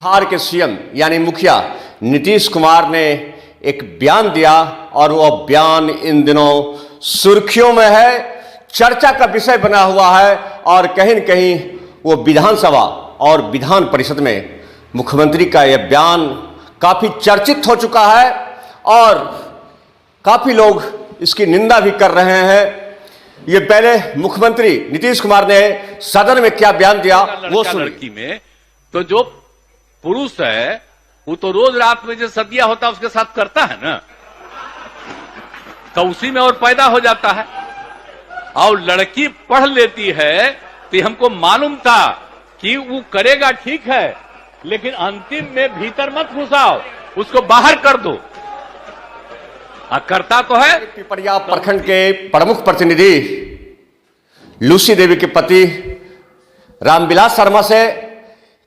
बिहार के सीएम यानी मुखिया नीतीश कुमार ने एक बयान दिया और वह बयान इन दिनों सुर्खियों में है, चर्चा का विषय बना हुआ है और कहीं न कहीं वो विधानसभा और विधान परिषद में मुख्यमंत्री का यह बयान काफी चर्चित हो चुका है और काफी लोग इसकी निंदा भी कर रहे हैं। ये पहले मुख्यमंत्री नीतीश कुमार ने सदन में क्या बयान दिया वो सुन। लड़की में तो जो पुरुष है वो तो रोज रात में जो सदिया होता है उसके साथ करता है ना, तो उसी में और पैदा हो जाता है। और लड़की पढ़ लेती है तो हमको मालूम था कि वो करेगा, ठीक है, लेकिन अंतिम में भीतर मत घुसाओ, उसको बाहर कर दो। करता तो है। पिपरिया प्रखंड के प्रमुख प्रतिनिधि लूसी देवी के पति रामविलास शर्मा से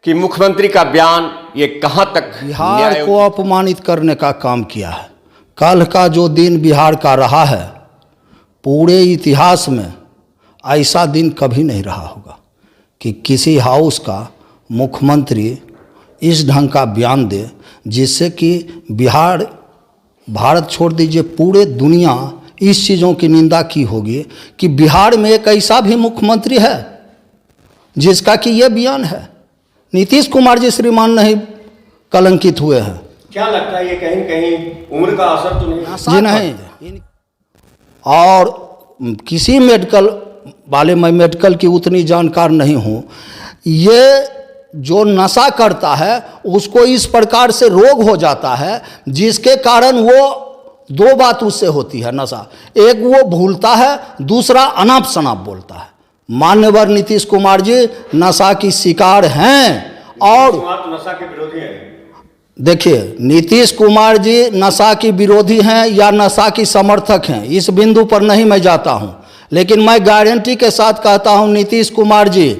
कि मुख्यमंत्री का बयान ये कहां तक बिहार को अपमानित करने का काम किया है। कल का जो दिन बिहार का रहा है, पूरे इतिहास में ऐसा दिन कभी नहीं रहा होगा कि किसी हाउस का मुख्यमंत्री इस ढंग का बयान दे जिससे कि बिहार, भारत छोड़ दीजिए, पूरे दुनिया इस चीज़ों की निंदा की होगी कि बिहार में एक ऐसा भी मुख्यमंत्री है जिसका कि ये बयान है। नीतीश कुमार जी श्रीमान नहीं कलंकित हुए हैं। क्या लगता है ये कहीं कहीं उम्र का असर तो नहीं? जी नहीं। और किसी मेडिकल वाले, मैं मेडिकल की उतनी जानकार नहीं हूँ, ये जो नशा करता है उसको इस प्रकार से रोग हो जाता है जिसके कारण वो दो बात उससे होती है नशा, एक वो भूलता है, दूसरा अनाप शनाप बोलता है। मान्यवर नीतीश कुमार जी नशा की शिकार हैं और नशा के विरोधी हैं। देखिए, नीतीश कुमार जी नशा की विरोधी हैं या नशा की समर्थक हैं, इस बिंदु पर नहीं मैं जाता हूं, लेकिन मैं गारंटी के साथ कहता हूं नीतीश कुमार जी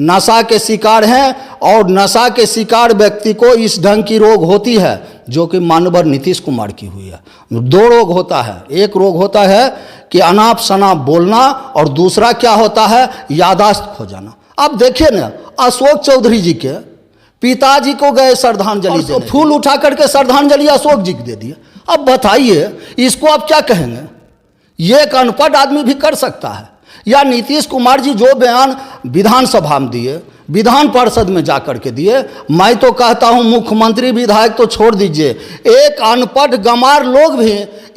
नशा के शिकार हैं और नशा के शिकार व्यक्ति को इस ढंग की रोग होती है जो कि मानवर नीतीश कुमार की हुई है। दो रोग होता है, एक रोग होता है कि अनाप शनाप बोलना और दूसरा क्या होता है, यादाश्त खो जाना। अब देखिए ना, अशोक चौधरी जी के पिताजी को गए श्रद्धांजलि देने, फूल उठा करके श्रद्धांजलि अशोक जी को दे दिए। अब बताइए इसको आप क्या कहेंगे? ये एक अनपढ़ आदमी भी कर सकता है? या नीतीश कुमार जी जो बयान विधानसभा में दिए, विधान परिषद में जाकर के दिए, मैं तो कहता हूं मुख्यमंत्री विधायक तो छोड़ दीजिए, एक अनपढ़ गंवार लोग भी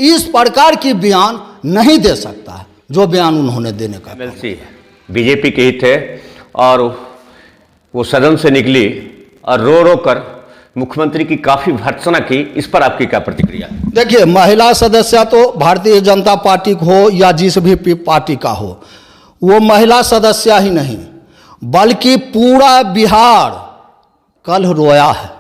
इस प्रकार की बयान नहीं दे सकता है जो बयान उन्होंने देने का। बीजेपी के ही थे और वो सदन से निकली और रो रो कर मुख्यमंत्री की काफी भर्त्सना की। इस पर आपकी क्या प्रतिक्रिया? देखिए, महिला सदस्य तो भारतीय जनता पार्टी हो या जिस भी पार्टी का हो, वो महिला सदस्य ही नहीं बल्कि पूरा बिहार कल रोया है।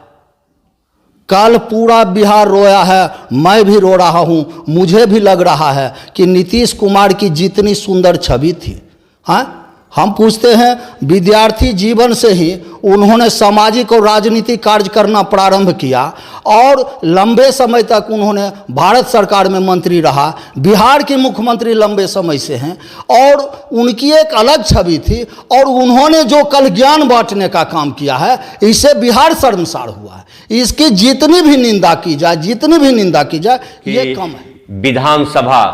कल पूरा बिहार रोया है, मैं भी रो रहा हूं। मुझे भी लग रहा है कि नीतीश कुमार की जितनी सुंदर छवि थी, हाँ, हम पूछते हैं विद्यार्थी जीवन से ही उन्होंने सामाजिक और राजनीतिक कार्य करना प्रारंभ किया और लंबे समय तक उन्होंने भारत सरकार में मंत्री रहा, बिहार के मुख्यमंत्री लंबे समय से हैं और उनकी एक अलग छवि थी और उन्होंने जो कल ज्ञान बांटने का काम किया है, इससे बिहार शर्मसार हुआ है। इसकी जितनी भी निंदा की जाए, जितनी भी निंदा की जाए, ये कम है। विधानसभा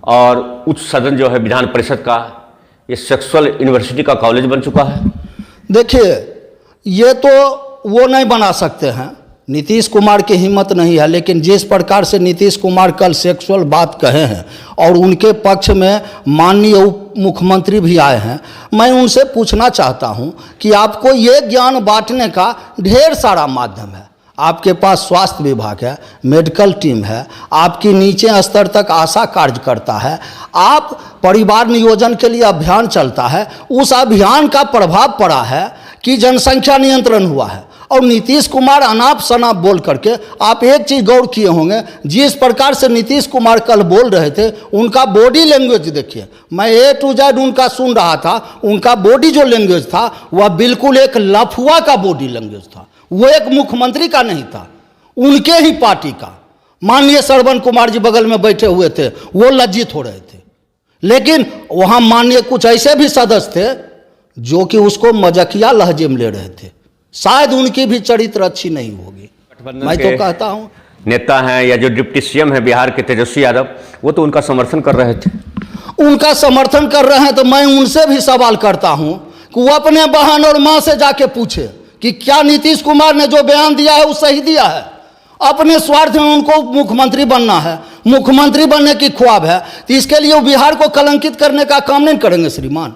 और उच्च सदन जो है विधान परिषद का, ये सेक्सुअल यूनिवर्सिटी का कॉलेज बन चुका है। देखिए, ये तो वो नहीं बना सकते हैं, नीतीश कुमार की हिम्मत नहीं है, लेकिन जिस प्रकार से नीतीश कुमार कल सेक्सुअल बात कहे हैं और उनके पक्ष में माननीय उप मुख्यमंत्री भी आए हैं, मैं उनसे पूछना चाहता हूं कि आपको ये ज्ञान बांटने का ढेर सारा माध्यम है। आपके पास स्वास्थ्य विभाग है, मेडिकल टीम है, आपकी नीचे स्तर तक आशा कार्य करता है, आप परिवार नियोजन के लिए अभियान चलता है, उस अभियान का प्रभाव पड़ा है कि जनसंख्या नियंत्रण हुआ है। और नीतीश कुमार अनाप शनाप बोल करके, आप एक चीज़ गौर किए होंगे, जिस प्रकार से नीतीश कुमार कल बोल रहे थे, उनका बॉडी लैंग्वेज देखिए, मैं ए टू जेड उनका सुन रहा था, उनका बॉडी जो लैंग्वेज था वह बिल्कुल एक लफुआ का बॉडी लैंग्वेज था, वो एक मुख्यमंत्री का नहीं था, उनके ही पार्टी का। माननीय श्रवण कुमार जी बगल में बैठे हुए थे, वो लज्जित हो रहे थे, लेकिन वहां माननीय कुछ ऐसे भी सदस्य थे जो कि उसको मजाकिया लहजे में ले रहे थे। शायद उनकी भी चरित्र अच्छी नहीं होगी। मैं तो कहता हूं नेता हैं या जो डिप्टी सीएम है बिहार के तेजस्वी यादव, वो तो उनका समर्थन कर रहे थे। उनका समर्थन कर रहे हैं तो मैं उनसे भी सवाल करता हूं कि वो अपने बहन और मां से जाके पूछे कि क्या नीतीश कुमार ने जो बयान दिया है वो सही दिया है। अपने स्वार्थ में उनको मुख्यमंत्री बनना है, मुख्यमंत्री बनने की ख्वाब है, तो इसके लिए वो बिहार को कलंकित करने का काम नहीं करेंगे श्रीमान।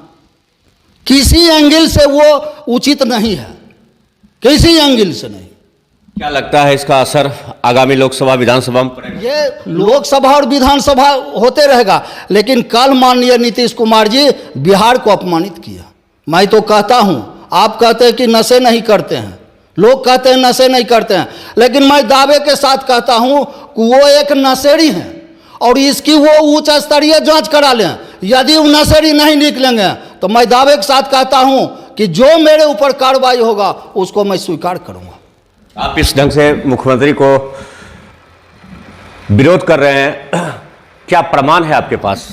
किसी एंगल से वो उचित नहीं है, किसी एंगल से नहीं। क्या लगता है इसका असर आगामी लोकसभा विधानसभा में पड़ेगा? ये लोकसभा और विधानसभा होते रहेगा, लेकिन कल माननीय नीतीश कुमार जी बिहार को अपमानित किया। मैं तो कहता हूं, आप कहते हैं कि नशे नहीं करते हैं, लोग कहते हैं नशे नहीं करते हैं, लेकिन मैं दावे के साथ कहता हूं कि वो एक नशेड़ी हैं और इसकी वो उच्च स्तरीय जांच करा लें। यदि वो नशेड़ी नहीं निकलेंगे तो मैं दावे के साथ कहता हूं कि जो मेरे ऊपर कार्रवाई होगा उसको मैं स्वीकार करूंगा। आप इस ढंग से मुख्यमंत्री को विरोध कर रहे हैं, क्या प्रमाण है आपके पास?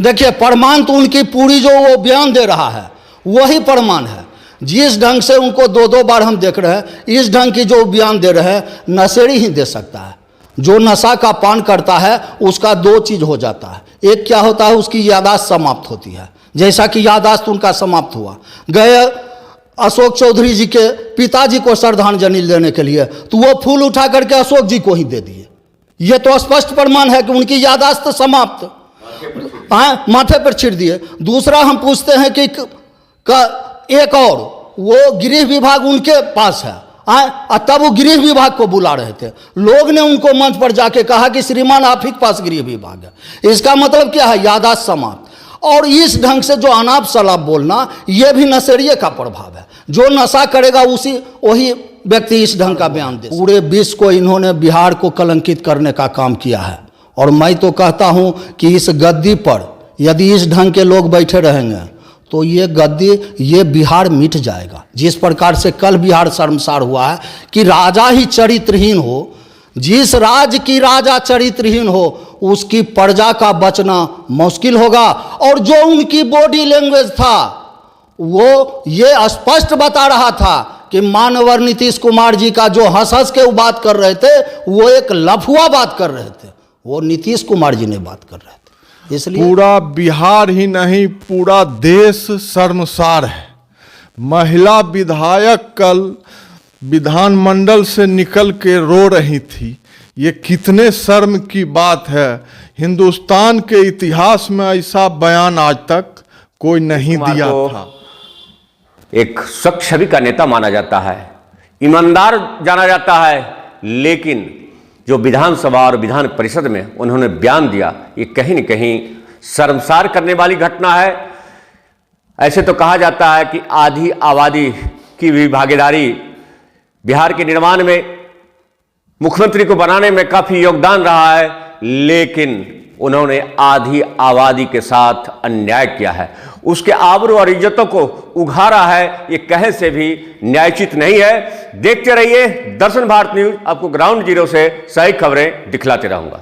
देखिए, प्रमाण तो उनकी पूरी जो वो बयान दे रहा है वही प्रमाण है। जिस ढंग से उनको दो दो बार हम देख रहे हैं, इस ढंग की जो बयान दे रहे हैं नशेड़ी ही दे सकता है। जो नशा का पान करता है उसका दो चीज हो जाता है, एक क्या होता है, उसकी यादाश्त समाप्त होती है, जैसा कि यादाश्त उनका समाप्त हुआ। गए अशोक चौधरी जी के पिताजी को श्रद्धांजलि देने के लिए तो वो फूल उठा करके अशोक जी को ही दे दिए। ये तो स्पष्ट प्रमाण है कि उनकी यादाश्त समाप्त, माथे पर छिड़ दिए। दूसरा हम पूछते हैं कि एक और वो गृह विभाग उनके पास है, तब वो गृह विभाग को बुला रहे थे। लोग ने उनको मंच पर जाके कहा कि श्रीमान आप ही के पास गृह विभाग है। इसका मतलब क्या है? यादाश्त समाप्त। और इस ढंग से जो अनाप शलाप बोलना, यह भी नशेड़िए का प्रभाव है। जो नशा करेगा वही व्यक्ति इस ढंग का बयान दे। पूरे विश्व को इन्होंने बिहार को कलंकित करने का काम किया है और मैं तो कहता हूं कि इस गद्दी पर यदि इस ढंग के लोग बैठे रहेंगे तो ये गद्दी, ये बिहार मिट जाएगा। जिस प्रकार से कल बिहार शर्मसार हुआ है कि राजा ही चरित्रहीन हो, जिस राज्य की राजा चरित्रहीन हो उसकी प्रजा का बचना मुश्किल होगा। और जो उनकी बॉडी लैंग्वेज था वो ये स्पष्ट बता रहा था कि मानवर नीतीश कुमार जी का जो हंस हंस के वो बात कर रहे थे वो एक लफुआ बात कर रहे थे, वो नीतीश कुमार जी ने बात कर रहे थे। इसलिए पूरा बिहार ही नहीं पूरा देश शर्मसार है। महिला विधायक कल विधानमंडल से निकल के रो रही थी। ये कितने शर्म की बात है। हिंदुस्तान के इतिहास में ऐसा बयान आज तक कोई नहीं दिया था। एक स्वच्छ छवि का नेता माना जाता है, ईमानदार जाना जाता है, लेकिन जो विधानसभा और विधान परिषद में उन्होंने बयान दिया, ये कहीं न कहीं शर्मसार करने वाली घटना है। ऐसे तो कहा जाता है कि आधी आबादी की भी भागीदारी बिहार के निर्माण में, मुख्यमंत्री को बनाने में काफी योगदान रहा है, लेकिन उन्होंने आधी आबादी के साथ अन्याय किया है, उसके आबरू और इज्जतों को उघाड़ा है। ये कहे से भी न्यायोचित नहीं है। देखते रहिए दर्शन भारत न्यूज, आपको ग्राउंड जीरो से सही खबरें दिखलाते रहूंगा।